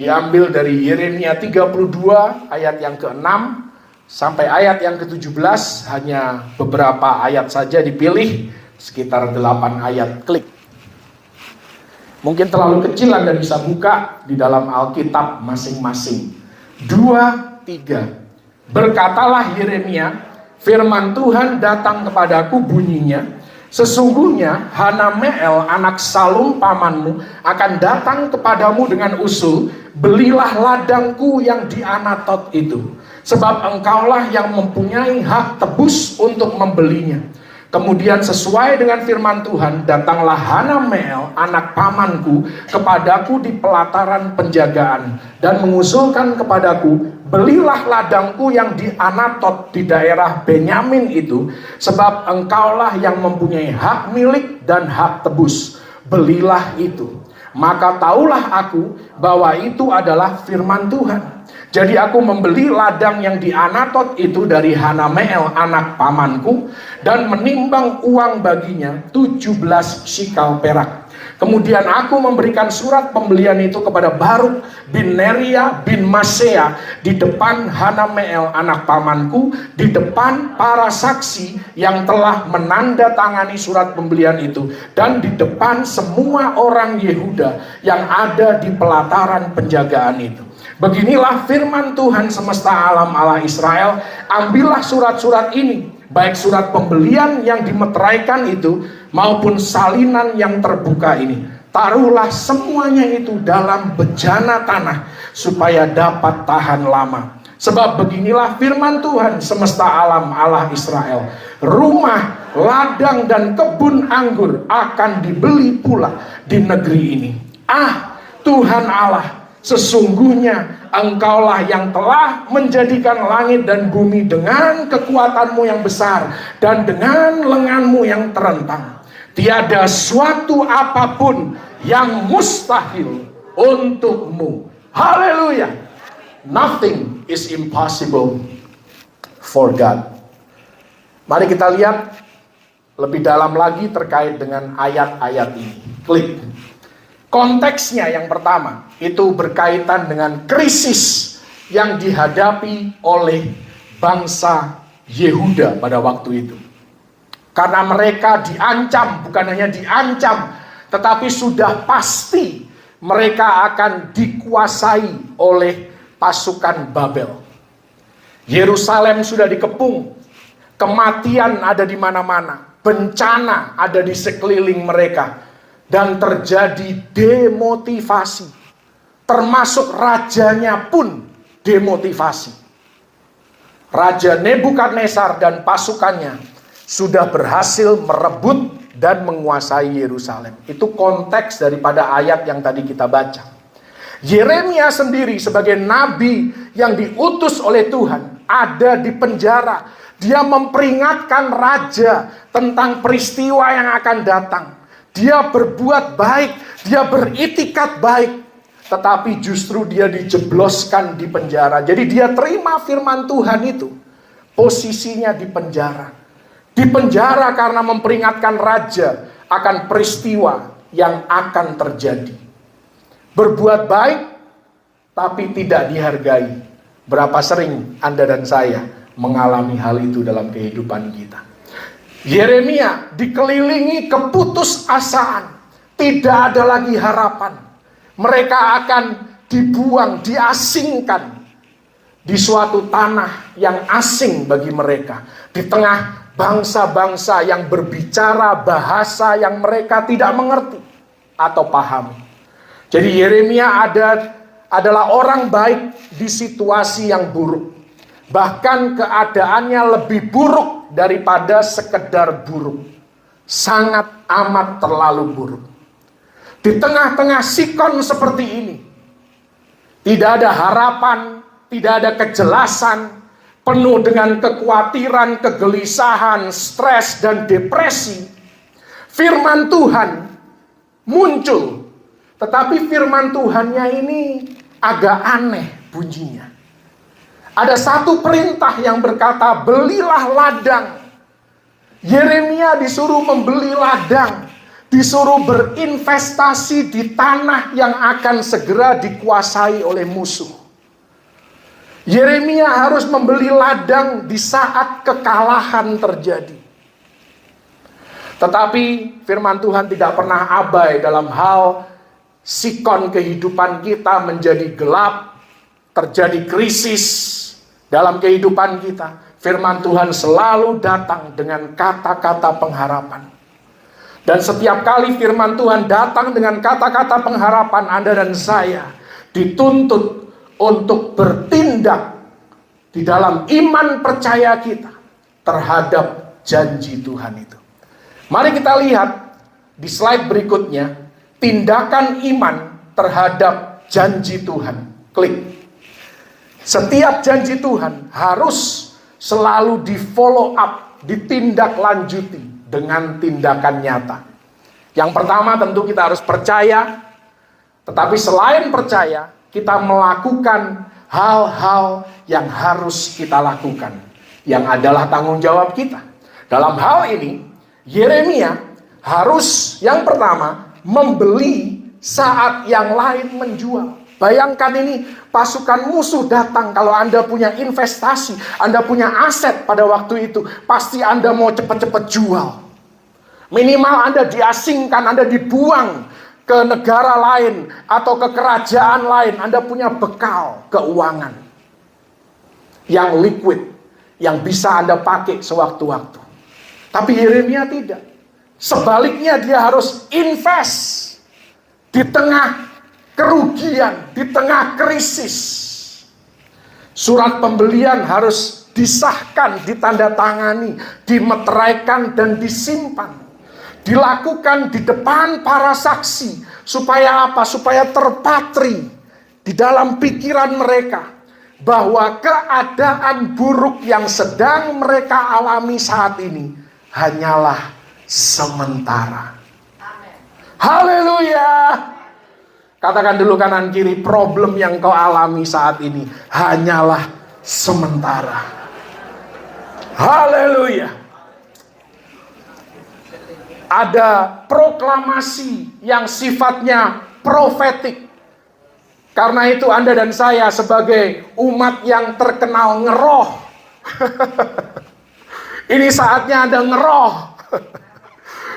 Diambil dari Yeremia 32 ayat yang ke-6 sampai ayat yang ke-17, hanya beberapa ayat saja dipilih, sekitar 8 ayat, klik. Mungkin terlalu kecil, Anda bisa buka di dalam Alkitab masing-masing. 2, 3. Berkatalah Yeremia, firman Tuhan datang kepadaku bunyinya, sesungguhnya Hanameel anak Salum pamanmu akan datang kepadamu dengan usul, belilah ladangku yang di Anatot itu, sebab engkaulah yang mempunyai hak tebus untuk membelinya. Kemudian sesuai dengan firman Tuhan, datanglah Hanameel anak pamanku kepadaku di pelataran penjagaan dan mengusulkan kepadaku, belilah ladangku yang di Anatot di daerah Benyamin itu, sebab engkaulah yang mempunyai hak milik dan hak tebus. Belilah itu. Maka taulah aku bahwa itu adalah firman Tuhan. Jadi aku membeli ladang yang di Anatot itu dari Hanameel anak pamanku, dan menimbang uang baginya 17 shikal perak. Kemudian aku memberikan surat pembelian itu kepada Baruk bin Neria bin Masea di depan Hanameel anak pamanku, di depan para saksi yang telah menandatangani surat pembelian itu, dan di depan semua orang Yehuda yang ada di pelataran penjagaan itu. Beginilah firman Tuhan semesta alam Allah Israel, ambillah surat-surat ini, baik surat pembelian yang dimeteraikan itu maupun salinan yang terbuka ini. Taruhlah semuanya itu dalam bejana tanah supaya dapat tahan lama. Sebab beginilah firman Tuhan semesta alam Allah Israel, rumah, ladang dan kebun anggur akan dibeli pula di negeri ini. Ah, Tuhan Allah, sesungguhnya engkaulah yang telah menjadikan langit dan bumi dengan kekuatanmu yang besar dan dengan lenganmu yang terentang. Tiada suatu apapun yang mustahil untukmu. Haleluya. Nothing is impossible for God. Mari kita lihat lebih dalam lagi terkait dengan ayat-ayat ini. Klik. Konteksnya yang pertama itu berkaitan dengan krisis yang dihadapi oleh bangsa Yehuda pada waktu itu. Karena mereka diancam, bukan hanya diancam, tetapi sudah pasti mereka akan dikuasai oleh pasukan Babel. Yerusalem sudah dikepung, kematian ada di mana-mana, bencana ada di sekeliling mereka. Dan terjadi demotivasi. Termasuk rajanya pun demotivasi. Raja Nebukadnezar dan pasukannya sudah berhasil merebut dan menguasai Yerusalem. Itu konteks daripada ayat yang tadi kita baca. Yeremia sendiri sebagai nabi yang diutus oleh Tuhan ada di penjara. Dia memperingatkan raja tentang peristiwa yang akan datang. Dia berbuat baik, dia beritikat baik, tetapi justru dia dijebloskan di penjara. Jadi dia terima firman Tuhan itu, posisinya di penjara. Di penjara karena memperingatkan raja akan peristiwa yang akan terjadi. Berbuat baik, tapi tidak dihargai. Berapa sering Anda dan saya mengalami hal itu dalam kehidupan kita. Yeremia dikelilingi keputusasaan, tidak ada lagi harapan. Mereka akan dibuang, diasingkan di suatu tanah yang asing bagi mereka, di tengah bangsa-bangsa yang berbicara bahasa yang mereka tidak mengerti atau pahami. Jadi Yeremia adalah orang baik di situasi yang buruk. Bahkan keadaannya lebih buruk daripada sekedar buruk. Sangat amat terlalu buruk. Di tengah-tengah sikon seperti ini, tidak ada harapan, tidak ada kejelasan, penuh dengan kekhawatiran, kegelisahan, stres, dan depresi. Firman Tuhan muncul. Tetapi firman Tuhannya ini agak aneh bunyinya. Ada satu perintah yang berkata, belilah ladang. Yeremia disuruh membeli ladang. disuruh berinvestasi di tanah yang akan segera dikuasai oleh musuh. Yeremia harus membeli ladang di saat kekalahan terjadi. Tetapi firman Tuhan tidak pernah abai dalam hal sikon kehidupan kita menjadi gelap, terjadi krisis dalam kehidupan kita. Firman Tuhan selalu datang dengan kata-kata pengharapan. Dan setiap kali firman Tuhan datang dengan kata-kata pengharapan, Anda dan saya dituntut untuk bertindak di dalam iman percaya kita terhadap janji Tuhan itu. Mari kita lihat di slide berikutnya, tindakan iman terhadap janji Tuhan. Klik. Setiap janji Tuhan harus selalu di follow up, ditindaklanjuti dengan tindakan nyata. Yang pertama tentu kita harus percaya, tetapi selain percaya, kita melakukan hal-hal yang harus kita lakukan, yang adalah tanggung jawab kita. Dalam hal ini, Yeremia harus yang pertama membeli saat yang lain menjual. Bayangkan ini, pasukan musuh datang. Kalau Anda punya investasi, Anda punya aset pada waktu itu, pasti Anda mau cepat-cepat jual. Minimal Anda diasingkan, Anda dibuang ke negara lain atau ke kerajaan lain. Anda punya bekal keuangan yang liquid, yang bisa Anda pakai sewaktu-waktu. Tapi Yeremia tidak. Sebaliknya dia harus invest di tengah kerugian, di tengah krisis. Surat pembelian harus disahkan, ditandatangani, dimeteraikan dan disimpan. Dilakukan di depan para saksi. Supaya apa? Supaya terpatri di dalam pikiran mereka bahwa keadaan buruk yang sedang mereka alami saat ini hanyalah sementara. Haleluya. Katakan dulu kanan kiri, problem yang kau alami saat ini hanyalah sementara. Haleluya. Ada proklamasi yang sifatnya profetik. Karena itu Anda dan saya sebagai umat yang terkenal ngeroh. Ini saatnya Anda ngeroh.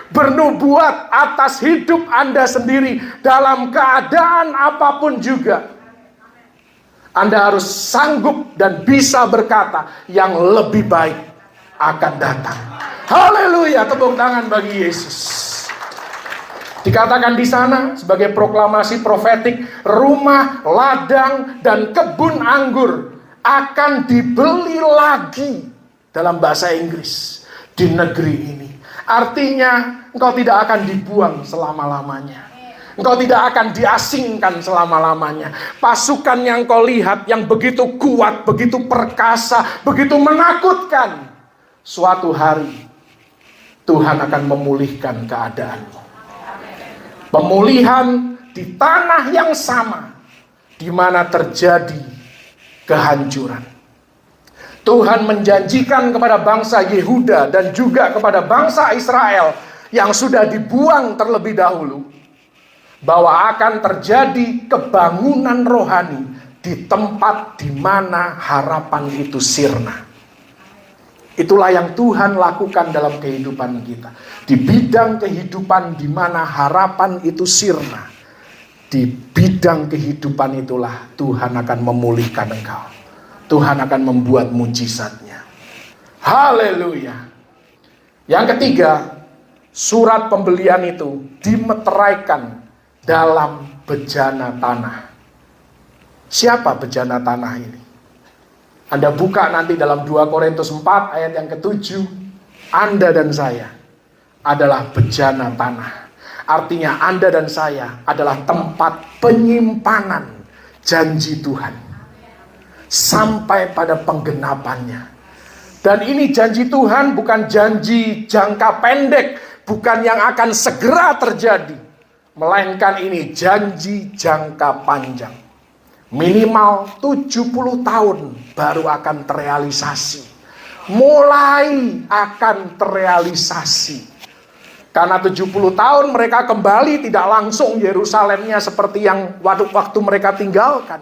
Bernubuat atas hidup Anda sendiri dalam keadaan apapun juga. Anda harus sanggup dan bisa berkata yang lebih baik akan datang. Haleluya, tepuk tangan bagi Yesus. Dikatakan di sana sebagai proklamasi profetik, rumah, ladang, dan kebun anggur akan dibeli lagi dalam bahasa Inggris di negeri ini. Artinya engkau tidak akan dibuang selama-lamanya. Engkau tidak akan diasingkan selama-lamanya. Pasukan yang kau lihat yang begitu kuat, begitu perkasa, begitu menakutkan, suatu hari Tuhan akan memulihkan keadaanmu. Pemulihan di tanah yang sama di mana terjadi kehancuran. Tuhan menjanjikan kepada bangsa Yehuda dan juga kepada bangsa Israel yang sudah dibuang terlebih dahulu bahwa akan terjadi kebangunan rohani di tempat di mana harapan itu sirna. Itulah yang Tuhan lakukan dalam kehidupan kita. Di bidang kehidupan di mana harapan itu sirna, di bidang kehidupan itulah Tuhan akan memulihkan engkau. Tuhan akan membuat mujizatnya. Haleluya. Yang ketiga, surat pembelian itu dimeteraikan dalam bejana tanah. Siapa bejana tanah ini? Anda buka nanti dalam 2 Korintus 4 ayat yang ke-7. Anda dan saya adalah bejana tanah. Artinya Anda dan saya adalah tempat penyimpanan janji Tuhan sampai pada penggenapannya. Dan ini janji Tuhan bukan janji jangka pendek, bukan yang akan segera terjadi, melainkan ini janji jangka panjang. Minimal 70 tahun baru akan terrealisasi. Mulai akan terrealisasi. Karena 70 tahun mereka kembali, tidak langsung Yerusalemnya seperti yang waktu mereka tinggalkan.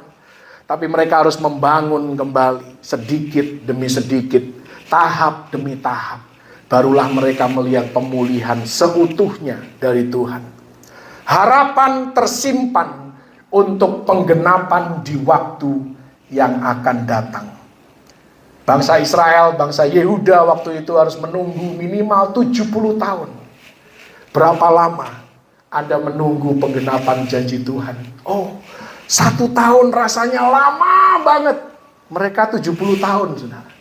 Tapi mereka harus membangun kembali sedikit demi sedikit, tahap demi tahap. Barulah mereka melihat pemulihan seutuhnya dari Tuhan. Harapan tersimpan untuk penggenapan di waktu yang akan datang. Bangsa Israel, bangsa Yehuda waktu itu harus menunggu minimal 70 tahun. Berapa lama Anda menunggu penggenapan janji Tuhan? Oh, 1 tahun rasanya lama banget. Mereka 70 tahun, saudara.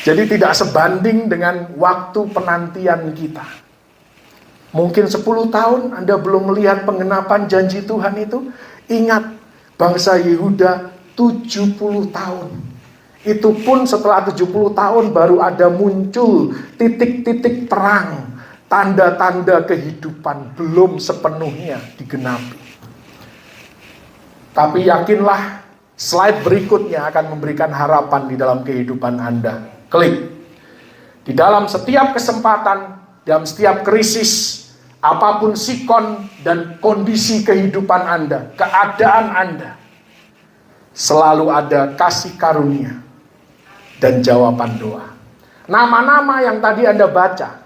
Jadi tidak sebanding dengan waktu penantian kita. Mungkin 10 tahun Anda belum melihat penggenapan janji Tuhan itu. Ingat, bangsa Yehuda 70 tahun. Itu pun setelah 70 tahun baru ada muncul titik-titik terang. Tanda-tanda kehidupan belum sepenuhnya digenapi. Tapi yakinlah, slide berikutnya akan memberikan harapan di dalam kehidupan Anda. Klik. Di dalam setiap kesempatan, dalam setiap krisis, apapun sikon dan kondisi kehidupan Anda, keadaan Anda, selalu ada kasih karunia dan jawaban doa. Nama-nama yang tadi Anda baca,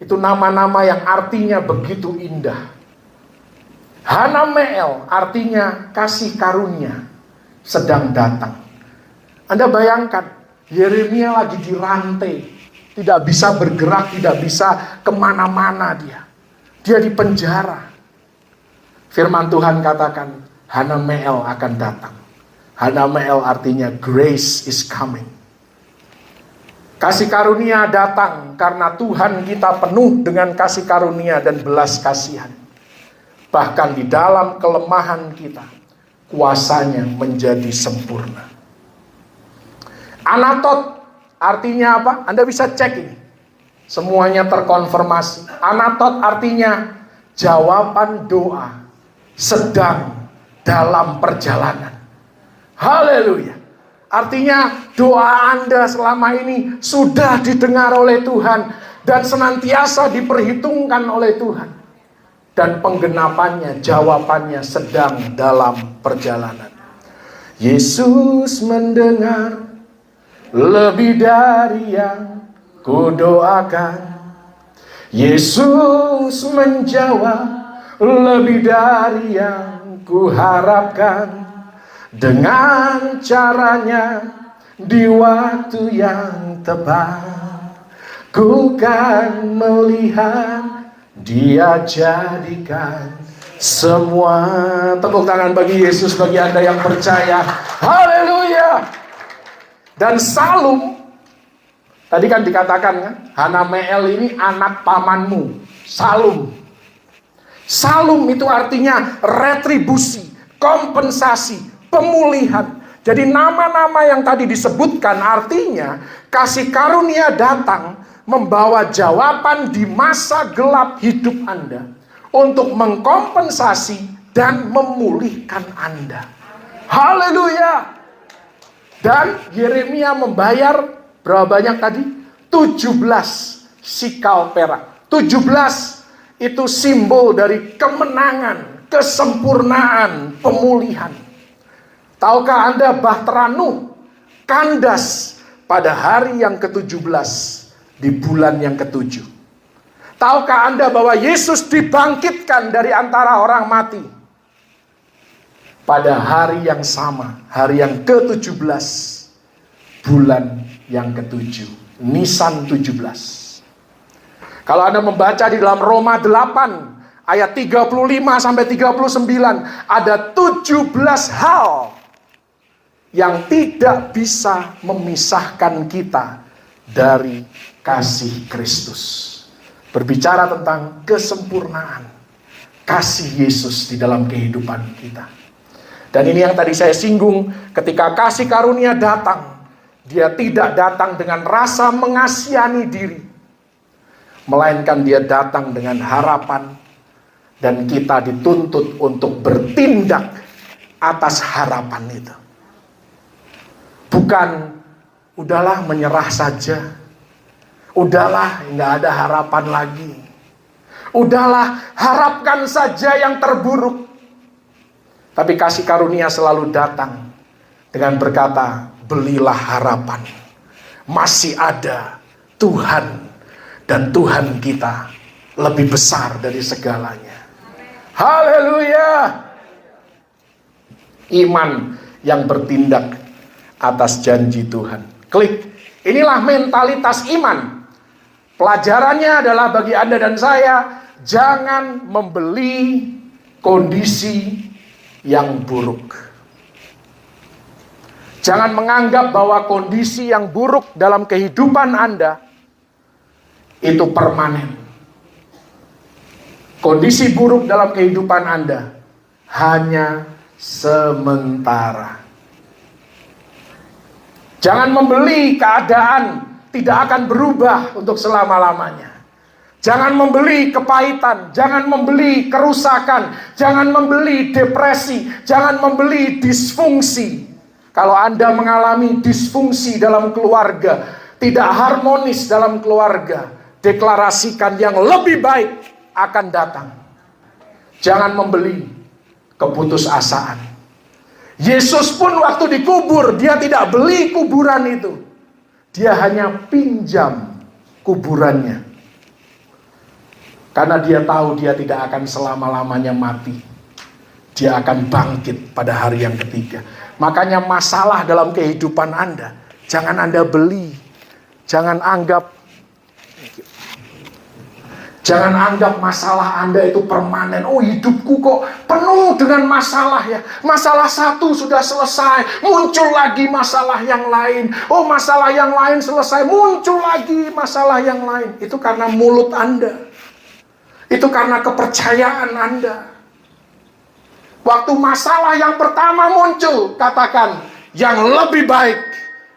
itu nama-nama yang artinya begitu indah. Hanameel artinya kasih karunia sedang datang. Anda bayangkan, Yeremia lagi dirantai, tidak bisa bergerak, tidak bisa kemana-mana dia. Dia di penjara. Firman Tuhan katakan, Hanameel akan datang. Hanameel artinya grace is coming. Kasih karunia datang karena Tuhan kita penuh dengan kasih karunia dan belas kasihan. Bahkan di dalam kelemahan kita, kuasanya menjadi sempurna. Anatot artinya apa? Anda bisa cek ini. Semuanya terkonfirmasi. Anatot artinya jawaban doa sedang dalam perjalanan. Haleluya. Artinya doa Anda selama ini sudah didengar oleh Tuhan dan senantiasa diperhitungkan oleh Tuhan. Dan penggenapannya, jawabannya sedang dalam perjalanan. Yesus mendengar lebih dari yang kudoakan. Yesus menjawab lebih dari yang kuharapkan. Dengan caranya di waktu yang tepat, ku kan melihat Dia jadikan semua. Tepuk tangan bagi Yesus, bagi Anda yang percaya. Haleluya. Dan Salum, tadi kan dikatakan kan, Hanameel ini anak pamanmu, Salum. Salum itu artinya retribusi, kompensasi, pemulihan. Jadi nama-nama yang tadi disebutkan artinya kasih karunia datang membawa jawaban di masa gelap hidup Anda untuk mengkompensasi dan memulihkan Anda. Haleluya. Dan Yeremia membayar berapa banyak tadi? 17 sikal perak. 17 itu simbol dari kemenangan, kesempurnaan, pemulihan. Tahukah Anda Bahtera Nuh kandas pada hari yang ke-17 di bulan yang ke-7? Tahukah Anda bahwa Yesus dibangkitkan dari antara orang mati pada hari yang sama, hari yang ke-17, bulan yang ke-7, Nisan 17. Kalau Anda membaca di dalam Roma 8, ayat 35 sampai 39, ada 17 hal yang tidak bisa memisahkan kita dari kasih Kristus. Berbicara tentang kesempurnaan kasih Yesus di dalam kehidupan kita. Dan ini yang tadi saya singgung, ketika kasih karunia datang, dia tidak datang dengan rasa mengasihani diri, melainkan dia datang dengan harapan, dan kita dituntut untuk bertindak atas harapan itu. Bukan, udahlah menyerah saja, Udahlah, nggak ada harapan lagi. Udahlah, harapkan saja yang terburuk. Tapi kasih karunia selalu datang dengan berkata, belilah harapan. Masih ada Tuhan, dan Tuhan kita lebih besar dari segalanya. Haleluya. Iman yang bertindak atas janji Tuhan. Klik. Inilah mentalitas iman. Pelajarannya adalah bagi Anda dan saya, jangan membeli kondisi yang buruk. Jangan menganggap bahwa kondisi yang buruk dalam kehidupan Anda itu permanen. Kondisi buruk dalam kehidupan Anda hanya sementara. Jangan membeli keadaan tidak akan berubah untuk selama-lamanya. Jangan membeli kepahitan, jangan membeli kerusakan, jangan membeli depresi, jangan membeli disfungsi. Kalau Anda mengalami disfungsi dalam keluarga, tidak harmonis dalam keluarga, deklarasikan yang lebih baik akan datang. Jangan membeli keputusasaan. Yesus pun waktu dikubur, dia tidak beli kuburan itu. Dia hanya pinjam kuburannya. Karena dia tahu dia tidak akan selama-lamanya mati. Dia akan bangkit pada hari yang ketiga. Makanya masalah dalam kehidupan Anda, jangan Anda beli. Jangan anggap masalah Anda itu permanen. Oh, hidupku kok penuh dengan masalah ya. Masalah satu sudah selesai, muncul lagi masalah yang lain. Oh, masalah yang lain selesai, muncul lagi masalah yang lain. Itu karena mulut Anda. Itu karena kepercayaan Anda. Waktu masalah yang pertama muncul, katakan, yang lebih baik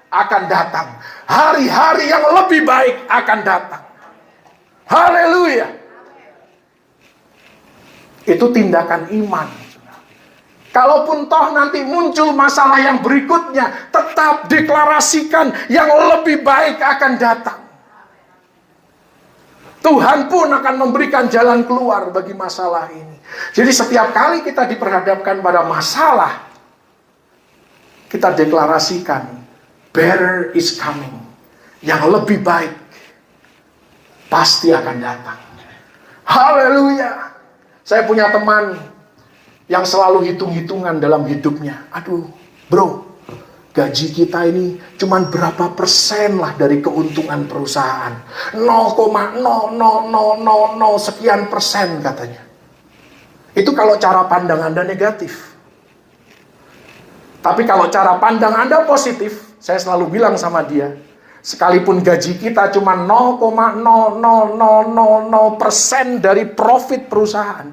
akan datang. Hari-hari yang lebih baik akan datang. Haleluya. Itu tindakan iman. Kalaupun toh nanti muncul masalah yang berikutnya, tetap deklarasikan yang lebih baik akan datang. Tuhan pun akan memberikan jalan keluar bagi masalah ini. Jadi setiap kali kita diperhadapkan pada masalah, kita deklarasikan, better is coming. Yang lebih baik pasti akan datang. Haleluya. Saya punya teman yang selalu hitung-hitungan dalam hidupnya. Aduh, bro, gaji kita ini cuman berapa persen lah dari keuntungan perusahaan. 0,0000 sekian persen katanya. Itu kalau cara pandang Anda negatif. Tapi kalau cara pandang Anda positif, saya selalu bilang sama dia, sekalipun gaji kita cuma 0,0000% dari profit perusahaan,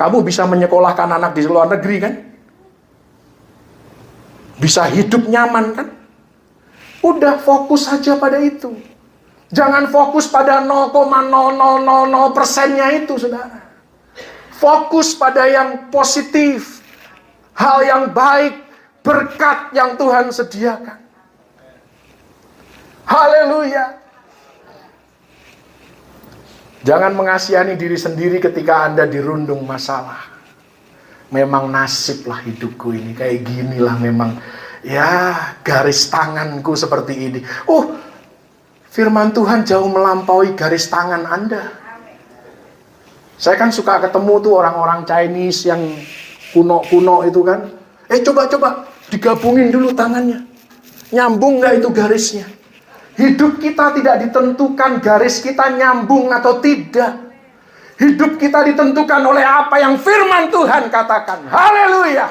kamu bisa menyekolahkan anak di luar negeri kan? Bisa hidup nyaman kan? Udah fokus saja pada itu. Jangan fokus pada 0,0000%-nya itu, saudara. Fokus pada yang positif, hal yang baik, berkat yang Tuhan sediakan. Haleluya. Jangan mengasihani diri sendiri ketika Anda dirundung masalah. Memang nasib lah hidupku ini, kayak ginilah memang. Ya, garis tanganku seperti ini. Oh, firman Tuhan jauh melampaui garis tangan Anda. Saya kan suka ketemu tuh orang-orang Chinese yang kuno-kuno itu kan. Coba digabungin dulu tangannya. Nyambung gak itu garisnya? Hidup kita tidak ditentukan garis kita nyambung atau tidak. Hidup kita ditentukan oleh apa yang firman Tuhan katakan. Haleluya.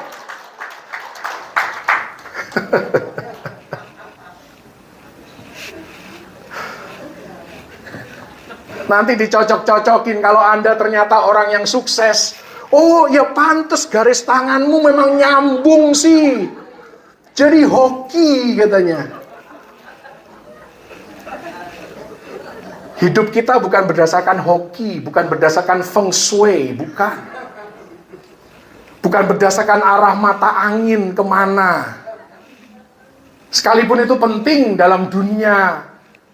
Nanti dicocok-cocokin kalau Anda ternyata orang yang sukses. Oh ya pantes garis tanganmu memang nyambung sih. Jadi hoki katanya. Hidup kita bukan berdasarkan hoki, bukan berdasarkan feng shui, bukan. Bukan berdasarkan arah mata angin kemana. Sekalipun itu penting dalam dunia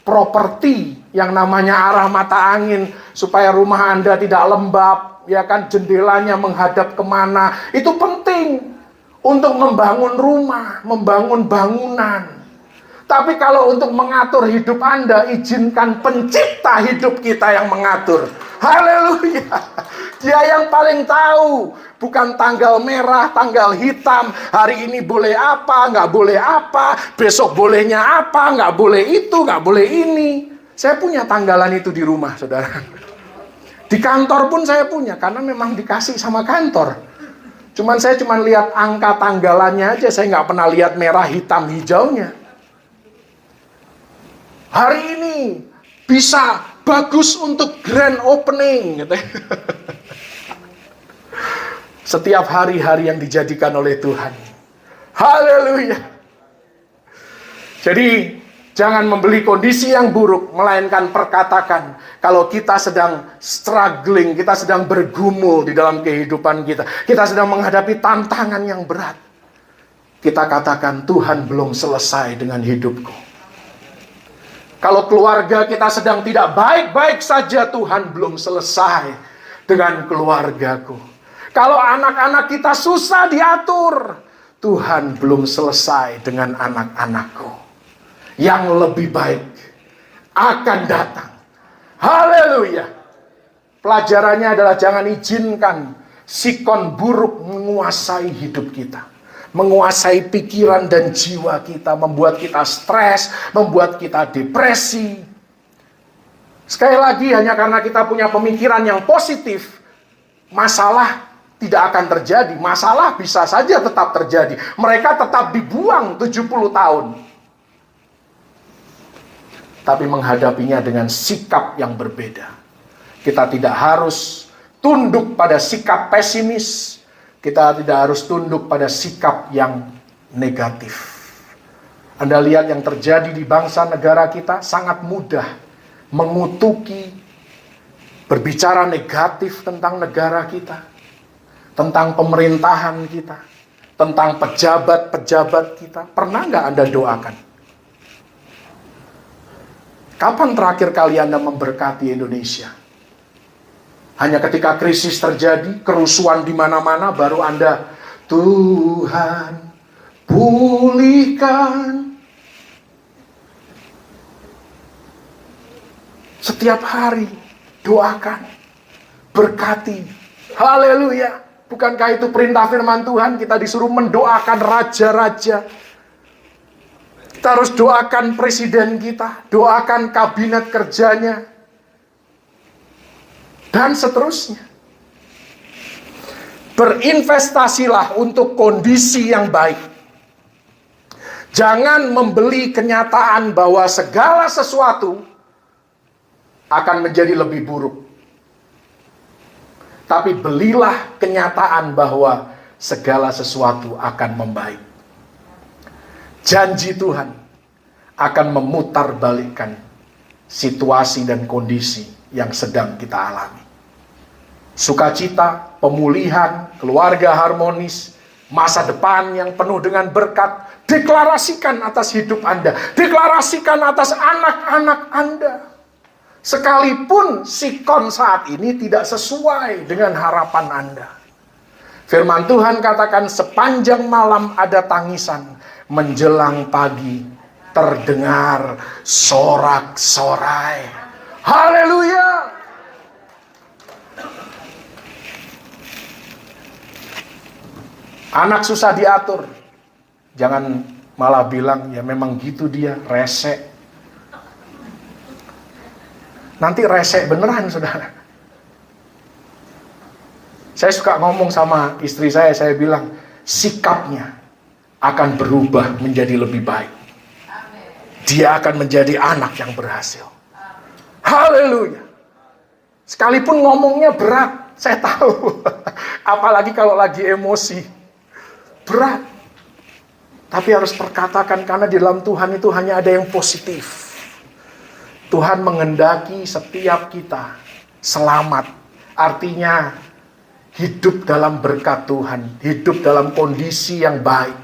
properti yang namanya arah mata angin supaya rumah Anda tidak lembab, ya kan, jendelanya menghadap kemana. Itu penting untuk membangun rumah, membangun bangunan. Tapi kalau untuk mengatur hidup Anda, izinkan pencipta hidup kita yang mengatur. Haleluya. Dia yang paling tahu. Bukan tanggal merah, tanggal hitam. Hari ini boleh apa, nggak boleh apa. Besok bolehnya apa, nggak boleh itu, nggak boleh ini. Saya punya tanggalan itu di rumah, saudara. Di kantor pun saya punya, karena memang dikasih sama kantor. Saya cuma lihat angka tanggalannya aja. Saya nggak pernah lihat merah, hitam, hijaunya. Hari ini bisa bagus untuk grand opening. Setiap hari-hari yang dijadikan oleh Tuhan. Haleluya. Jadi jangan membeli kondisi yang buruk, melainkan perkatakan. Kalau kita sedang struggling, kita sedang bergumul di dalam kehidupan kita, kita sedang menghadapi tantangan yang berat, kita katakan, Tuhan belum selesai dengan hidupku. Kalau keluarga kita sedang tidak baik-baik saja, Tuhan belum selesai dengan keluargaku. Kalau anak-anak kita susah diatur, Tuhan belum selesai dengan anak-anakku. Yang lebih baik akan datang. Haleluya. Pelajarannya adalah jangan izinkan sikon buruk menguasai hidup kita, menguasai pikiran dan jiwa kita, membuat kita stres, membuat kita depresi. Sekali lagi, hanya karena kita punya pemikiran yang positif, masalah tidak akan terjadi. Masalah bisa saja tetap terjadi. Mereka tetap dibuang 70 tahun. Tapi menghadapinya dengan sikap yang berbeda. Kita tidak harus tunduk pada sikap pesimis. Kita tidak harus tunduk pada sikap yang negatif. Anda lihat yang terjadi di bangsa negara kita, sangat mudah mengutuki, berbicara negatif tentang negara kita, tentang pemerintahan kita, tentang pejabat-pejabat kita. Pernah nggak Anda doakan? Kapan terakhir kali Anda memberkati Indonesia? Hanya ketika krisis terjadi, kerusuhan di mana-mana, baru Anda, Tuhan, pulihkan. Setiap hari, doakan, berkati. Haleluya. Bukankah itu perintah firman Tuhan? Kita disuruh mendoakan raja-raja. Kita harus doakan presiden kita, doakan kabinet kerjanya, dan seterusnya. Berinvestasilah untuk kondisi yang baik. Jangan membeli kenyataan bahwa segala sesuatu akan menjadi lebih buruk. Tapi belilah kenyataan bahwa segala sesuatu akan membaik. Janji Tuhan akan memutarbalikkan situasi dan kondisi yang sedang kita alami. Sukacita, pemulihan, keluarga harmonis, masa depan yang penuh dengan berkat, deklarasikan atas hidup Anda, deklarasikan atas anak-anak Anda. Sekalipun sikon saat ini tidak sesuai dengan harapan Anda. Firman Tuhan katakan, sepanjang malam ada tangisan, menjelang pagi terdengar sorak-sorai. Haleluya. Anak susah diatur. Jangan malah bilang, ya memang gitu dia, rese. Nanti rese beneran, saudara. Saya suka ngomong sama istri saya bilang, sikapnya akan berubah menjadi lebih baik. Dia akan menjadi anak yang berhasil. Haleluya. Sekalipun ngomongnya berat, saya tahu. Apalagi kalau lagi emosi. Berat. Tapi harus perkatakan, karena di dalam Tuhan itu hanya ada yang positif. Tuhan menghendaki setiap kita selamat. Artinya hidup dalam berkat Tuhan, hidup dalam kondisi yang baik.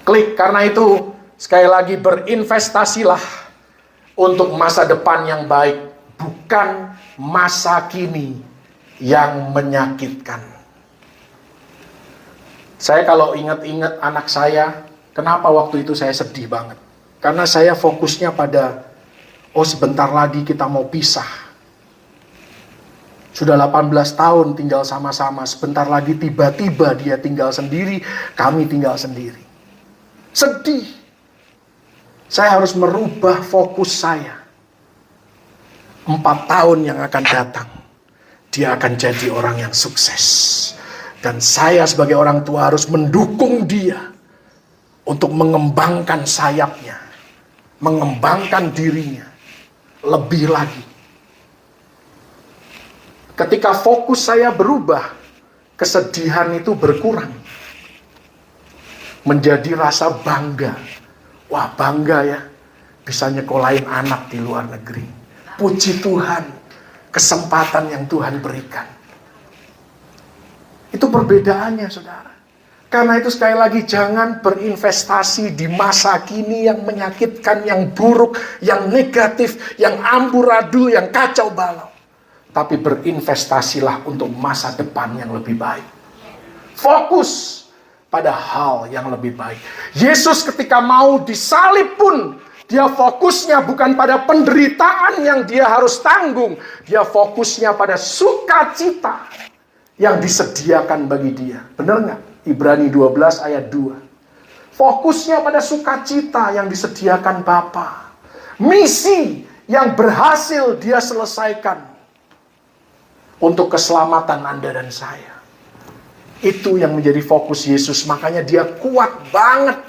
Klik, karena itu sekali lagi berinvestasilah untuk masa depan yang baik, bukan masa kini yang menyakitkan. Saya kalau ingat-ingat anak saya, kenapa waktu itu saya sedih banget? Karena saya fokusnya pada, sebentar lagi kita mau pisah. Sudah 18 tahun tinggal sama-sama, sebentar lagi tiba-tiba dia tinggal sendiri, kami tinggal sendiri. Sedih. Saya harus merubah fokus saya. 4 tahun yang akan datang, dia akan jadi orang yang sukses. Dan saya sebagai orang tua harus mendukung dia untuk mengembangkan sayapnya, mengembangkan dirinya lebih lagi. Ketika fokus saya berubah, kesedihan itu berkurang. Menjadi rasa bangga. Wah, bangga ya, bisa nyekolahin anak di luar negeri. Puji Tuhan, kesempatan yang Tuhan berikan. Itu perbedaannya, saudara. Karena itu sekali lagi, jangan berinvestasi di masa kini yang menyakitkan, yang buruk, yang negatif, yang amburadul, yang kacau balau. Tapi berinvestasilah untuk masa depan yang lebih baik. Fokus pada hal yang lebih baik. Yesus ketika mau disalib pun, dia fokusnya bukan pada penderitaan yang dia harus tanggung. Dia fokusnya pada sukacita yang disediakan bagi dia. Benar nggak? Ibrani 12 ayat 2. Fokusnya pada sukacita yang disediakan Bapa. Misi yang berhasil dia selesaikan untuk keselamatan Anda dan saya. Itu yang menjadi fokus Yesus. Makanya dia kuat banget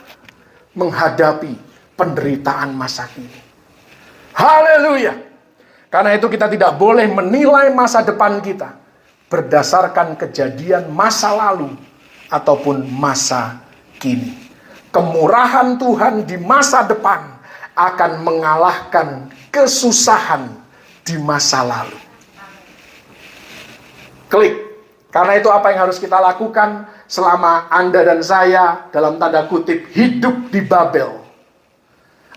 menghadapi penderitaan masa kini. Haleluya. Karena itu kita tidak boleh menilai masa depan kita berdasarkan kejadian masa lalu ataupun masa kini. Kemurahan Tuhan di masa depan akan mengalahkan kesusahan di masa lalu. Klik. Karena itu apa yang harus kita lakukan selama Anda dan saya dalam tanda kutip hidup di Babel.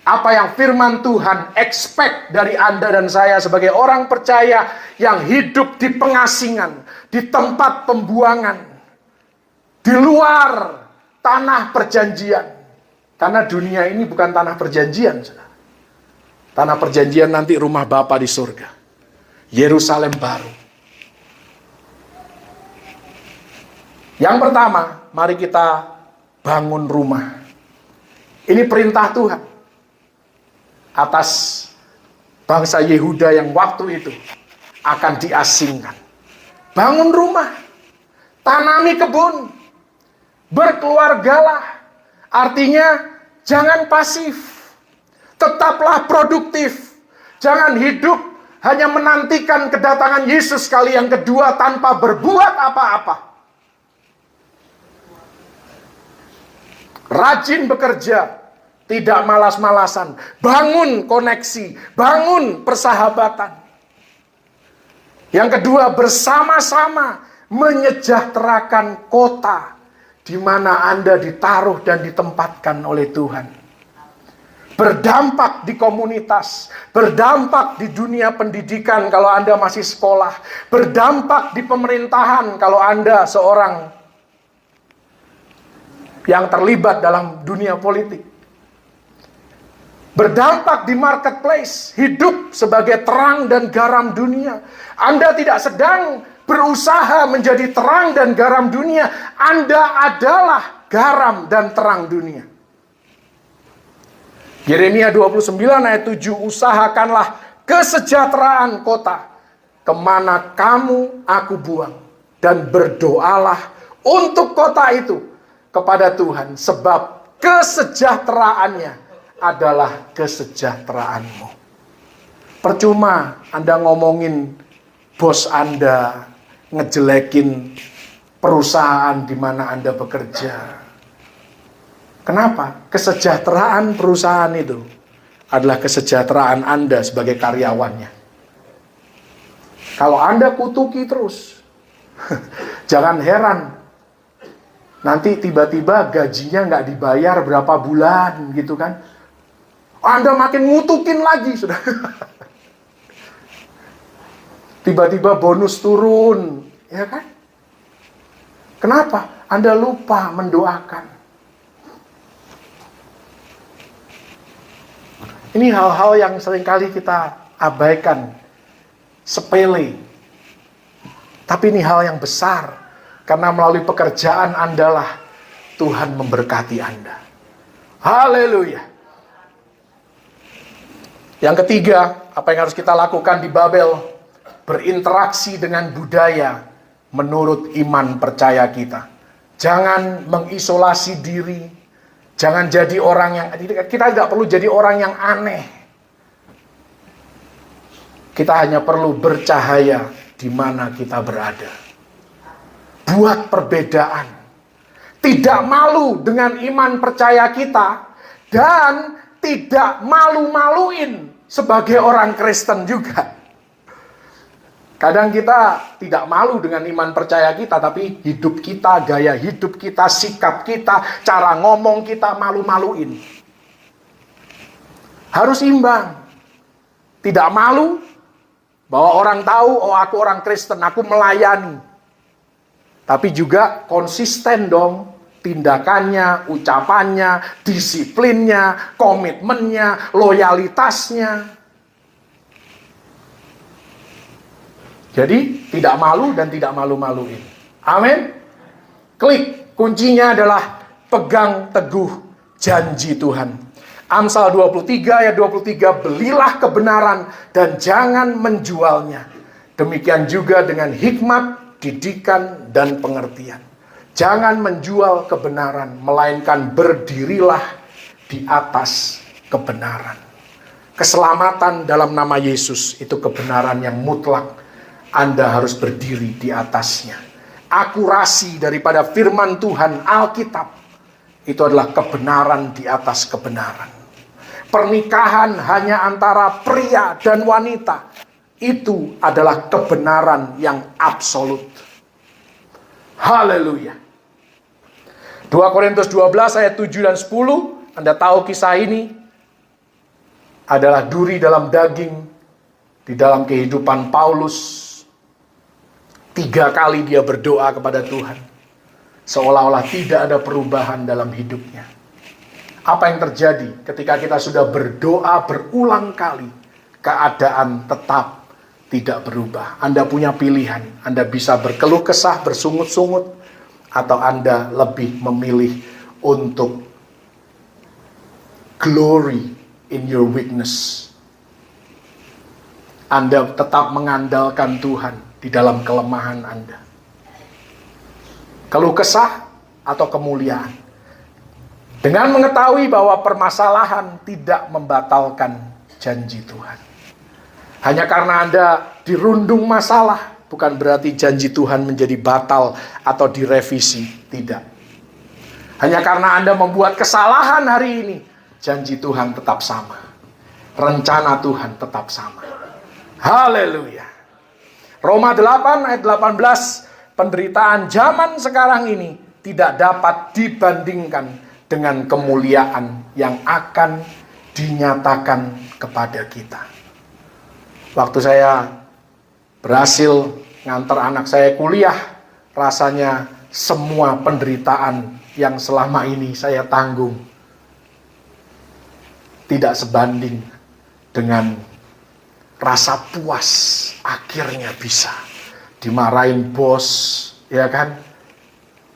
Apa yang firman Tuhan expect dari Anda dan saya sebagai orang percaya yang hidup di pengasingan, di tempat pembuangan, di luar tanah perjanjian. Karena dunia ini bukan tanah perjanjian. Tanah perjanjian nanti rumah Bapa di surga. Yerusalem baru. Yang pertama, mari kita bangun rumah. Ini perintah Tuhan atas bangsa Yehuda yang waktu itu akan diasingkan. Bangun rumah, tanami kebun, berkeluargalah. Artinya jangan pasif, tetaplah produktif. Jangan hidup hanya menantikan kedatangan Yesus kali yang kedua tanpa berbuat apa-apa. Rajin bekerja, tidak malas-malasan, bangun koneksi, bangun persahabatan. Yang kedua, bersama-sama menyejahterakan kota di mana Anda ditaruh dan ditempatkan oleh Tuhan. Berdampak di komunitas, berdampak di dunia pendidikan kalau Anda masih sekolah, berdampak di pemerintahan kalau Anda seorang yang terlibat dalam dunia politik. Berdampak di marketplace, hidup sebagai terang dan garam dunia. Anda tidak sedang berusaha menjadi terang dan garam dunia. Anda adalah garam dan terang dunia. Yeremia 29 ayat 7, usahakanlah kesejahteraan kota kemana kamu aku buang, dan berdoalah untuk kota itu kepada Tuhan, sebab kesejahteraannya adalah kesejahteraanmu. Percuma Anda ngomongin bos Anda, ngejelekin perusahaan di mana Anda bekerja. Kenapa? Kesejahteraan perusahaan itu adalah kesejahteraan Anda sebagai karyawannya. Kalau Anda kutuki terus, jangan heran Nanti tiba-tiba gajinya nggak dibayar berapa bulan gitu kan. Anda makin ngutukin lagi sudah. Tiba-tiba bonus turun, ya kan? Kenapa? Anda lupa mendoakan. Ini hal-hal yang seringkali kita abaikan, sepele. Tapi ini hal yang besar, karena melalui pekerjaan Anda lah Tuhan memberkati Anda. Haleluya. Yang ketiga, apa yang harus kita lakukan di Babel? Berinteraksi dengan budaya menurut iman percaya kita. Jangan mengisolasi diri. Jangan jadi orang yang, kita tidak perlu jadi orang yang aneh. Kita hanya perlu bercahaya di mana kita berada. Buat perbedaan. Tidak malu dengan iman percaya kita. Dan tidak malu-maluin sebagai orang Kristen juga. Kadang kita tidak malu dengan iman percaya kita, tapi hidup kita, gaya hidup kita, sikap kita, cara ngomong kita malu-maluin. Harus imbang. Tidak malu bahwa orang tahu, oh aku orang Kristen, aku melayani. Tapi juga konsisten dong, tindakannya, ucapannya, disiplinnya, komitmennya, loyalitasnya. Jadi tidak malu dan tidak malu-maluin. Amin. Klik, kuncinya adalah pegang teguh janji Tuhan. Amsal 23 ayat 23, belilah kebenaran dan jangan menjualnya. Demikian juga dengan hikmat, didikan, dan pengertian. Jangan menjual kebenaran, melainkan berdirilah di atas kebenaran. Keselamatan dalam nama Yesus itu kebenaran yang mutlak. Anda harus berdiri di atasnya. Akurasi daripada firman Tuhan, Alkitab, itu adalah kebenaran di atas kebenaran. Pernikahan hanya antara pria dan wanita, itu adalah kebenaran yang absolut. Haleluya. 2 Korintus 12 ayat 7 dan 10, Anda tahu kisah ini, adalah duri dalam daging di dalam kehidupan Paulus. 3 kali dia berdoa kepada Tuhan. Seolah-olah tidak ada perubahan dalam hidupnya. Apa yang terjadi ketika kita sudah berdoa berulang kali, keadaan tetap tidak berubah. Anda punya pilihan. Anda bisa berkeluh kesah, bersungut-sungut, atau Anda lebih memilih untuk glory in your weakness. Anda tetap mengandalkan Tuhan di dalam kelemahan Anda. Keluh kesah atau kemuliaan. Dengan mengetahui bahwa permasalahan tidak membatalkan janji Tuhan. Hanya karena Anda dirundung masalah, bukan berarti janji Tuhan menjadi batal atau direvisi. Tidak. Hanya karena Anda membuat kesalahan hari ini, janji Tuhan tetap sama. Rencana Tuhan tetap sama. Haleluya. Roma 8 ayat 18, penderitaan zaman sekarang ini tidak dapat dibandingkan dengan kemuliaan yang akan dinyatakan kepada kita. Waktu saya berhasil ngantar anak saya kuliah, rasanya semua penderitaan yang selama ini saya tanggung tidak sebanding dengan rasa puas akhirnya bisa dimarahin bos, ya kan?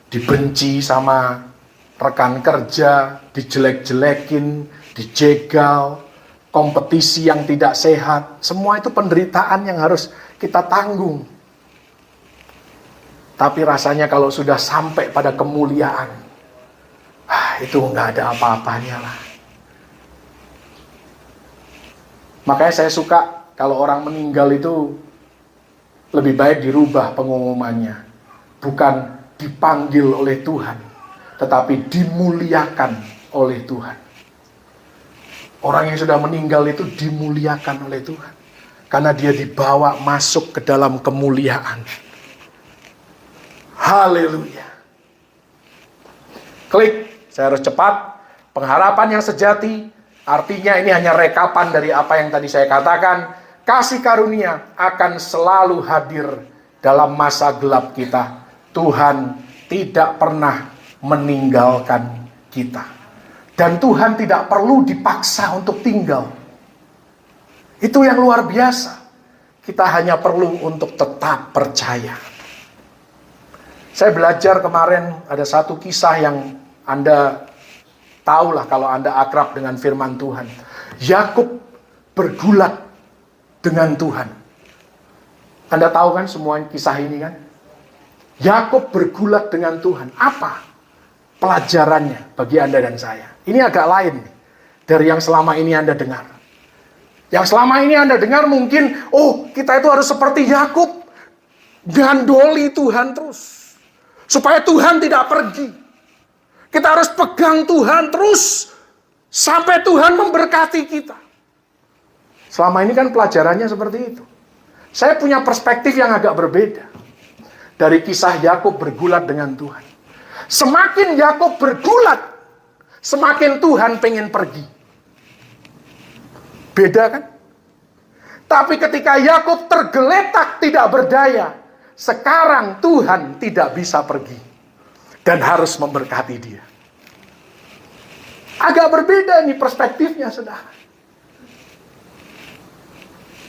Dibenci sama rekan kerja, dijelek-jelekin, dijegal, kompetisi yang tidak sehat. Semua itu penderitaan yang harus kita tanggung. Tapi rasanya kalau sudah sampai pada kemuliaan, itu nggak ada apa-apanya lah. Makanya saya suka kalau orang meninggal itu lebih baik dirubah pengumumannya. Bukan dipanggil oleh Tuhan, tetapi dimuliakan oleh Tuhan. Orang yang sudah meninggal itu dimuliakan oleh Tuhan. Karena dia dibawa masuk ke dalam kemuliaan. Haleluya. Klik, saya harus cepat. Pengharapan yang sejati, artinya ini hanya rekapan dari apa yang tadi saya katakan. Kasih karunia akan selalu hadir dalam masa gelap kita. Tuhan tidak pernah meninggalkan kita. Dan Tuhan tidak perlu dipaksa untuk tinggal. Itu yang luar biasa. Kita hanya perlu untuk tetap percaya. Saya belajar kemarin ada satu kisah yang Anda tahulah kalau Anda akrab dengan firman Tuhan. Yakub bergulat dengan Tuhan. Anda tahu kan semua kisah ini kan? Yakub bergulat dengan Tuhan. Apa pelajarannya bagi Anda dan saya? Ini agak lain nih dari yang selama ini Anda dengar. Yang selama ini Anda dengar mungkin, oh kita itu harus seperti Yakub, gandoli Tuhan terus, supaya Tuhan tidak pergi. Kita harus pegang Tuhan terus, sampai Tuhan memberkati kita. Selama ini kan pelajarannya seperti itu. Saya punya perspektif yang agak berbeda dari kisah Yakub bergulat dengan Tuhan. Semakin Yakub bergulat, semakin Tuhan pengen pergi. Beda kan? Tapi ketika Yakub tergeletak tidak berdaya, sekarang Tuhan tidak bisa pergi dan harus memberkati dia. Agak berbeda nih perspektifnya, saudara.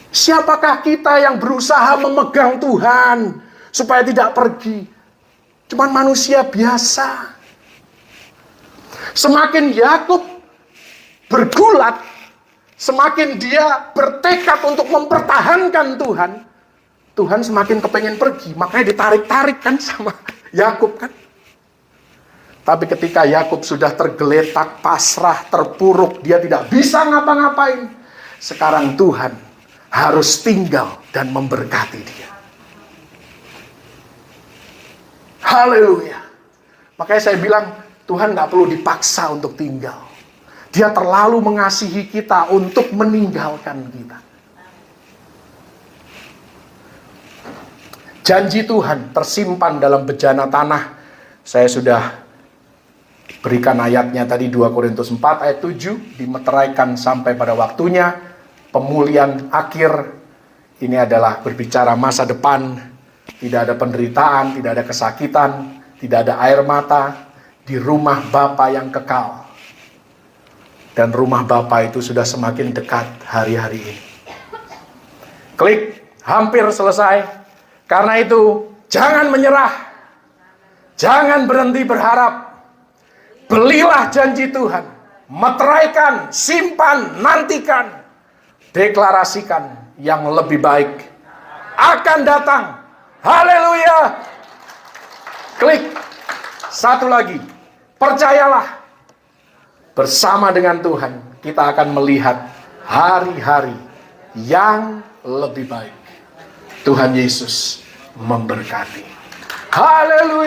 Siapakah kita yang berusaha memegang Tuhan supaya tidak pergi? Cuman manusia biasa. Semakin Yakub bergulat, semakin dia bertekad untuk mempertahankan Tuhan, Tuhan semakin kepengen pergi. Makanya ditarik-tarik kan sama Yakub kan. Tapi ketika Yakub sudah tergeletak, pasrah, terpuruk, dia tidak bisa ngapa-ngapain. Sekarang Tuhan harus tinggal dan memberkati dia. Haleluya. Makanya saya bilang, Tuhan gak perlu dipaksa untuk tinggal. Dia terlalu mengasihi kita untuk meninggalkan kita. Janji Tuhan tersimpan dalam bejana tanah. Saya sudah berikan ayatnya tadi 2 Korintus 4 ayat 7. Dimeteraikan sampai pada waktunya. Pemulihan akhir. Ini adalah berbicara masa depan. Tidak ada penderitaan, tidak ada kesakitan, tidak ada air mata. Di rumah Bapa yang kekal. Dan rumah Bapa itu sudah semakin dekat hari-hari ini. Klik, hampir selesai. Karena itu, jangan menyerah. Jangan berhenti berharap. Belilah janji Tuhan. Meteraikan, simpan, nantikan. Deklarasikan yang lebih baik akan datang. Haleluya. Klik. Satu lagi. Percayalah. Bersama dengan Tuhan, kita akan melihat hari-hari yang lebih baik. Tuhan Yesus memberkati. Haleluya.